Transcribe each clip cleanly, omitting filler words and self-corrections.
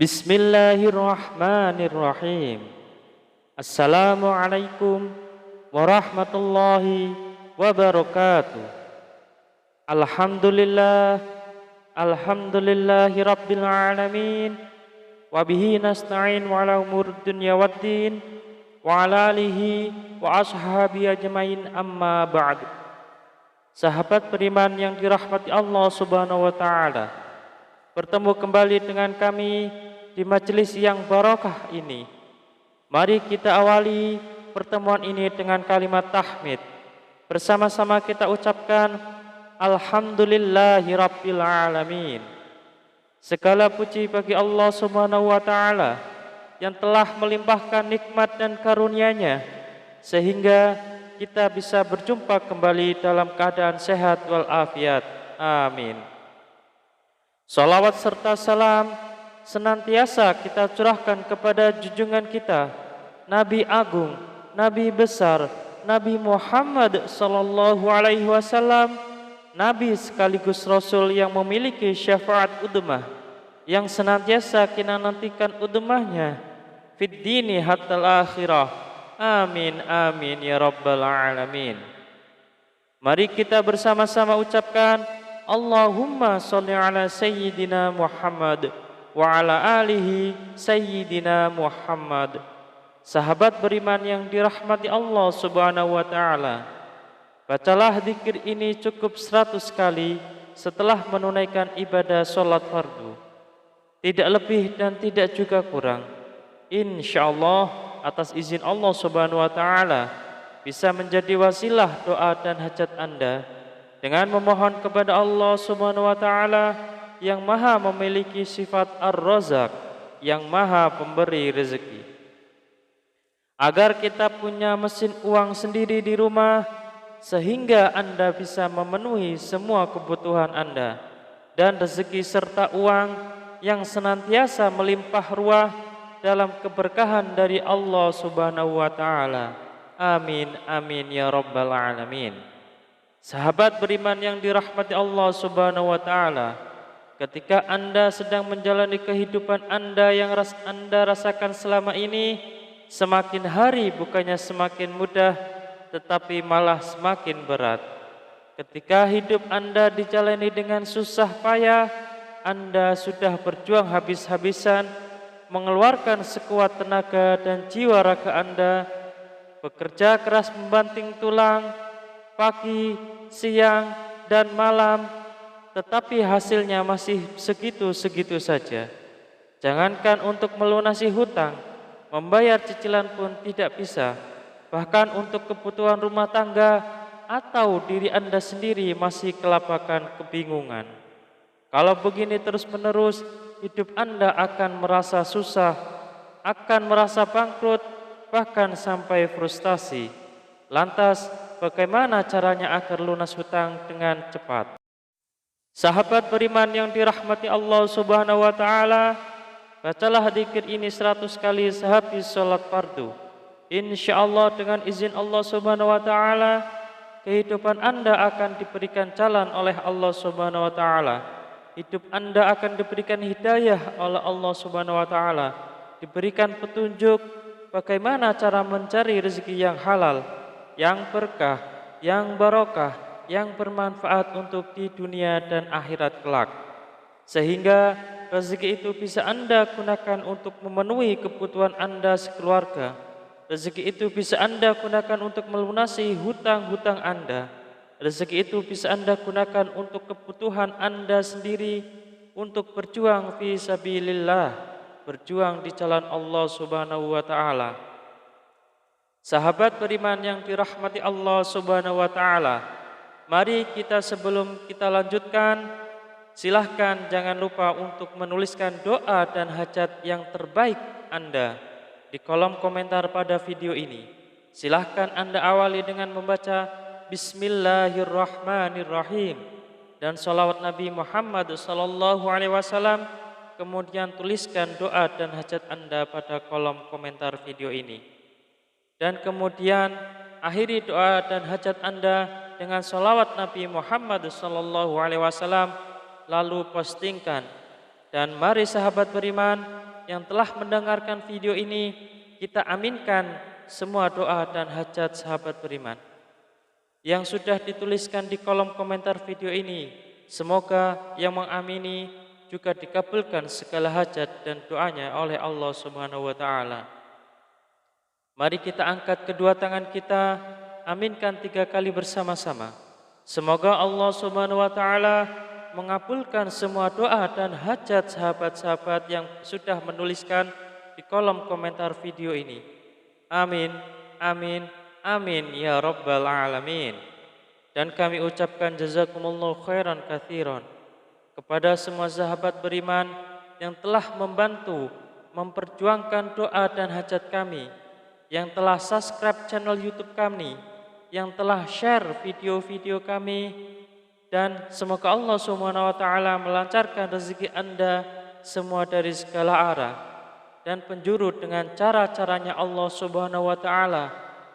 Bismillahirrahmanirrahim. Assalamualaikum warahmatullahi wabarakatuh. Alhamdulillah, alhamdulillahi rabbil alamin. Wabihi nasta'in wa ala umur dunya waddin. Wa ala alihi wa ashabi ajmain, amma ba'du. Sahabat beriman yang dirahmati Allah subhanahu wa ta'ala, bertemu kembali dengan kami di majelis yang barakah ini. Mari kita awali pertemuan ini dengan kalimat tahmid. Bersama-sama kita ucapkan Alhamdulillahi Rabbil Alamin. Segala puji bagi Allah subhanahu wa ta'ala yang telah melimpahkan nikmat dan karunia-Nya sehingga kita bisa berjumpa kembali dalam keadaan sehat walafiat. Amin. Salawat serta salam senantiasa kita curahkan kepada junjungan kita, Nabi Agung, Nabi besar, Nabi Muhammad sallallahu alaihi wasallam, Nabi sekaligus Rasul yang memiliki syafaat udmah, yang senantiasa kita nantikan udmahnya fid dini hatal akhirah. Amin amin ya rabbal alamin. Mari kita bersama-sama ucapkan Allahumma sholli ala sayyidina Muhammad wa ala alihi sayyidina Muhammad. Sahabat beriman yang dirahmati Allah subhanahu wa ta'ala, bacalah zikir ini cukup 100 kali setelah menunaikan ibadah sholat fardu. Tidak lebih dan tidak juga kurang. InsyaAllah atas izin Allah subhanahu wa ta'ala bisa menjadi wasilah doa dan hajat Anda dengan memohon kepada Allah subhanahu wa ta'ala yang maha memiliki sifat Ar-Razak, yang maha pemberi rezeki, agar kita punya mesin uang sendiri di rumah sehingga Anda bisa memenuhi semua kebutuhan Anda, dan rezeki serta uang yang senantiasa melimpah ruah dalam keberkahan dari Allah subhanahu wa ta'ala. Amin amin ya rabbal alamin. Sahabat beriman yang dirahmati Allah subhanahu wa ta'ala, ketika Anda sedang menjalani kehidupan Anda yang Anda rasakan selama ini, semakin hari bukannya semakin mudah, tetapi malah semakin berat. Ketika hidup Anda dijalani dengan susah payah, Anda sudah berjuang habis-habisan, mengeluarkan sekuat tenaga dan jiwa raga Anda, bekerja keras membanting tulang, pagi, siang, dan malam, tetapi hasilnya masih segitu-segitu saja. Jangankan untuk melunasi hutang, membayar cicilan pun tidak bisa. Bahkan untuk kebutuhan rumah tangga atau diri Anda sendiri masih kelabakan kebingungan. Kalau begini terus-menerus, hidup Anda akan merasa susah, akan merasa bangkrut, bahkan sampai frustasi. Lantas, bagaimana caranya agar lunas hutang dengan cepat? Sahabat beriman yang dirahmati Allah subhanahu wa ta'ala, bacalah zikir ini 100 kali sehabis sholat fardu. InsyaAllah dengan izin Allah subhanahu wa ta'ala, kehidupan Anda akan diberikan jalan oleh Allah subhanahu wa ta'ala. Hidup Anda akan diberikan hidayah oleh Allah subhanahu wa ta'ala, diberikan petunjuk bagaimana cara mencari rezeki yang halal, yang berkah, yang barokah, yang bermanfaat untuk di dunia dan akhirat kelak, sehingga rezeki itu bisa Anda gunakan untuk memenuhi kebutuhan Anda sekeluarga. Rezeki itu bisa Anda gunakan untuk melunasi hutang-hutang Anda. Rezeki itu bisa Anda gunakan untuk kebutuhan Anda sendiri, untuk berjuang fi sabilillah, berjuang di jalan Allah subhanahu wa ta'ala. Sahabat beriman yang dirahmati Allah subhanahu wa ta'ala, mari kita sebelum kita lanjutkan, silahkan jangan lupa untuk menuliskan doa dan hajat yang terbaik Anda di kolom komentar pada video ini. Silahkan Anda awali dengan membaca Bismillahirrahmanirrahim dan sholawat Nabi Muhammad sallallahu alaihi wasallam. Kemudian tuliskan doa dan hajat Anda pada kolom komentar video ini. Dan kemudian akhiri doa dan hajat Anda dengan sholawat Nabi Muhammad sallallahu alaihi wasallam, lalu postingkan. Dan mari sahabat beriman, yang telah mendengarkan video ini, kita aminkan semua doa dan hajat sahabat beriman yang sudah dituliskan di kolom komentar video ini. Semoga yang mengamini juga dikabulkan segala hajat dan doanya oleh Allah Subhanahu wa taala. Mari kita angkat kedua tangan kita, aminkan 3 kali bersama-sama. Semoga Allah Subhanahu wa taala mengabulkan semua doa dan hajat sahabat-sahabat yang sudah menuliskan di kolom komentar video ini. Amin, amin, amin ya rabbal alamin. Dan kami ucapkan jazakumullahu khairan katsiran kepada semua sahabat beriman yang telah membantu memperjuangkan doa dan hajat kami, yang telah subscribe channel YouTube kami, yang telah share video-video kami, dan semoga Allah Subhanahu wa taala melancarkan rezeki Anda semua dari segala arah dan penjuru dengan cara-caranya Allah Subhanahu wa taala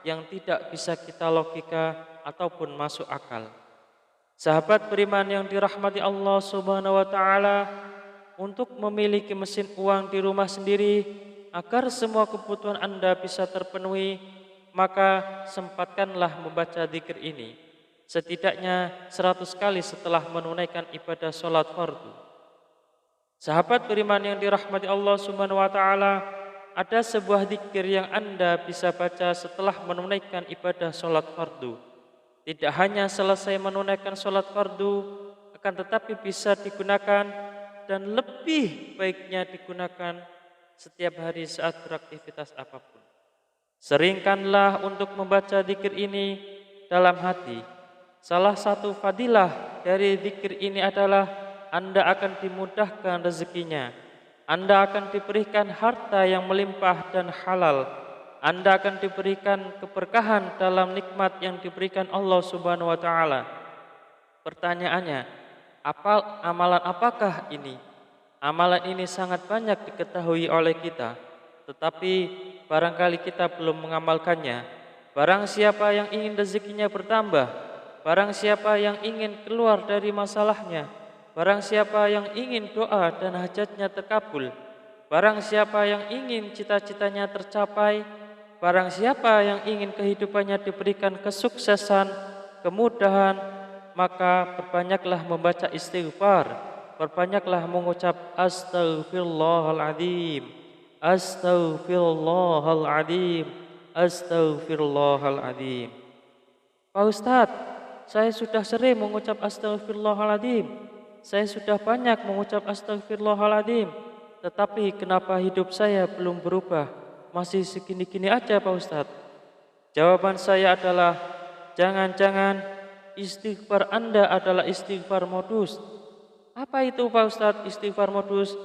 yang tidak bisa kita logika ataupun masuk akal. Sahabat beriman yang dirahmati Allah Subhanahu wa taala, untuk memiliki mesin uang di rumah sendiri agar semua kebutuhan Anda bisa terpenuhi, maka sempatkanlah membaca zikir ini setidaknya 100 kali setelah menunaikan ibadah sholat fardu. Sahabat beriman yang dirahmati Allah Subhanahu wa taala, ada sebuah zikir yang Anda bisa baca setelah menunaikan ibadah sholat fardu. Tidak hanya selesai menunaikan sholat fardu, akan tetapi bisa digunakan dan lebih baiknya digunakan setiap hari saat beraktivitas apapun. Seringkanlah untuk membaca zikir ini dalam hati. Salah satu fadilah dari zikir ini adalah Anda akan dimudahkan rezekinya. Anda akan diberikan harta yang melimpah dan halal. Anda akan diberikan keberkahan dalam nikmat yang diberikan Allah Subhanahu wa taala. Pertanyaannya, amalan apakah ini? Amalan ini sangat banyak diketahui oleh kita, tetapi barangkali kita belum mengamalkannya. Barang siapa yang ingin rezekinya bertambah, barang siapa yang ingin keluar dari masalahnya, barang siapa yang ingin doa dan hajatnya terkabul, barang siapa yang ingin cita-citanya tercapai, barang siapa yang ingin kehidupannya diberikan kesuksesan, kemudahan, maka perbanyaklah membaca istighfar, perbanyaklah mengucap astaghfirullahaladzim, astaghfirullahaladzim, astaghfirullahaladzim. Pak Ustadz, saya sudah sering mengucap astaghfirullahaladzim, saya sudah banyak mengucap astaghfirullahaladzim, tetapi kenapa hidup saya belum berubah? Masih segini-gini aja Pak Ustadz. Jawaban saya adalah, jangan-jangan istighfar Anda adalah istighfar modus. Apa itu Pak Ustadz istighfar modus?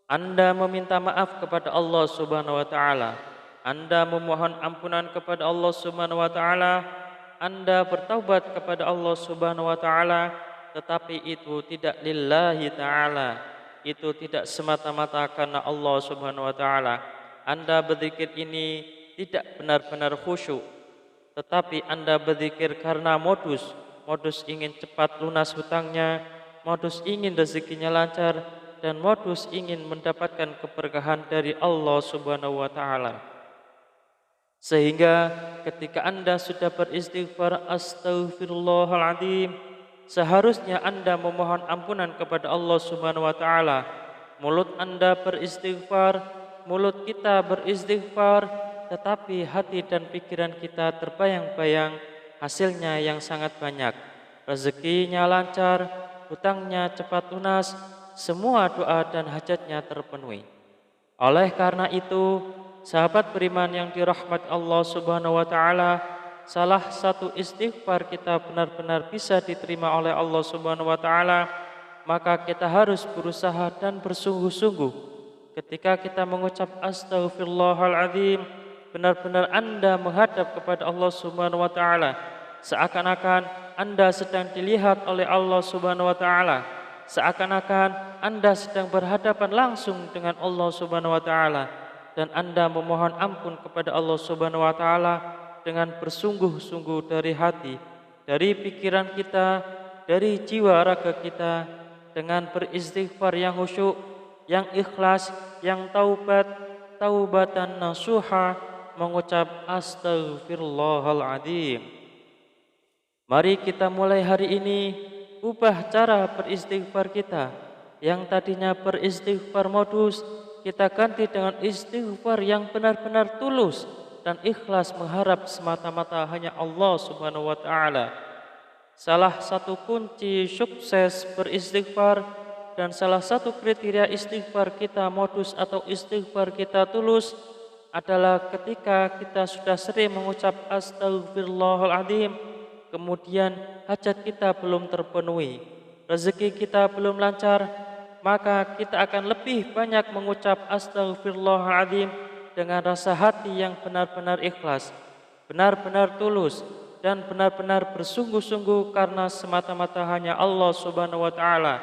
Anda meminta maaf kepada Allah Subhanahu wa taala, Anda memohon ampunan kepada Allah Subhanahu wa taala, Anda bertaubat kepada Allah Subhanahu wa taala, tetapi itu tidak lillahi ta'ala, itu tidak semata-mata karena Allah Subhanahu wa ta'ala. Anda berzikir ini tidak benar-benar khusyuk, tetapi Anda berzikir karena modus ingin cepat lunas hutangnya, modus ingin rezekinya lancar, dan modus ingin mendapatkan keberkahan dari Allah Subhanahu wa ta'ala. Sehingga ketika Anda sudah beristighfar astaghfirullahaladzim, seharusnya Anda memohon ampunan kepada Allah Subhanahu wa taala. Mulut Anda beristighfar, mulut kita beristighfar, tetapi hati dan pikiran kita terbayang-bayang hasilnya yang sangat banyak. Rezekinya lancar, hutangnya cepat lunas, semua doa dan hajatnya terpenuhi. Oleh karena itu, sahabat beriman yang dirahmati Allah Subhanahu wa taala, salah satu istighfar kita benar-benar bisa diterima oleh Allah Subhanahu wa taala, maka kita harus berusaha dan bersungguh-sungguh. Ketika kita mengucap astaghfirullahaladzim, benar-benar Anda menghadap kepada Allah Subhanahu wa taala, seakan-akan Anda sedang dilihat oleh Allah Subhanahu wa taala, seakan-akan Anda sedang berhadapan langsung dengan Allah Subhanahu wa taala, dan Anda memohon ampun kepada Allah Subhanahu wa taala dengan bersungguh-sungguh dari hati, dari pikiran kita, dari jiwa raga kita, dengan beristighfar yang khusyuk, yang ikhlas, yang taubat, taubatan nasuha, mengucap astaghfirullahaladzim. Mari kita mulai hari ini ubah cara beristighfar kita. Yang tadinya beristighfar modus, kita ganti dengan istighfar yang benar-benar tulus dan ikhlas mengharap semata-mata hanya Allah Subhanahu wa taala. Salah satu kunci sukses beristighfar dan salah satu kriteria istighfar kita modus atau istighfar kita tulus adalah ketika kita sudah sering mengucap astaghfirullahaladzim, kemudian hajat kita belum terpenuhi, rezeki kita belum lancar, maka kita akan lebih banyak mengucap astaghfirullahaladzim dengan rasa hati yang benar-benar ikhlas, benar-benar tulus, dan benar-benar bersungguh-sungguh karena semata-mata hanya Allah Subhanahu wa taala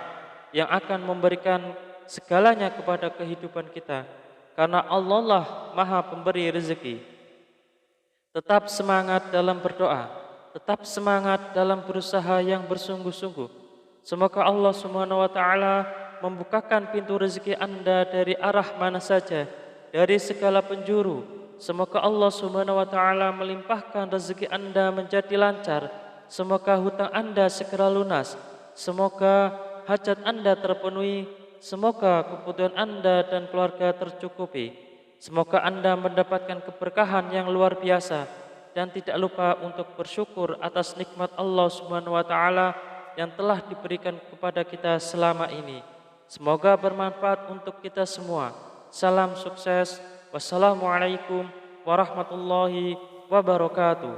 yang akan memberikan segalanya kepada kehidupan kita. Karena Allah lah Maha Pemberi rezeki. Tetap semangat dalam berdoa, tetap semangat dalam berusaha yang bersungguh-sungguh. Semoga Allah Subhanahu wa taala membukakan pintu rezeki Anda dari arah mana saja, dari segala penjuru. Semoga Allah Subhanahu wa taala melimpahkan rezeki Anda menjadi lancar. Semoga hutang Anda segera lunas. Semoga hajat Anda terpenuhi. Semoga kebutuhan Anda dan keluarga tercukupi. Semoga Anda mendapatkan keberkahan yang luar biasa dan tidak lupa untuk bersyukur atas nikmat Allah Subhanahu wa taala yang telah diberikan kepada kita selama ini. Semoga bermanfaat untuk kita semua. Salam sukses. Wassalamualaikum warahmatullahi wabarakatuh.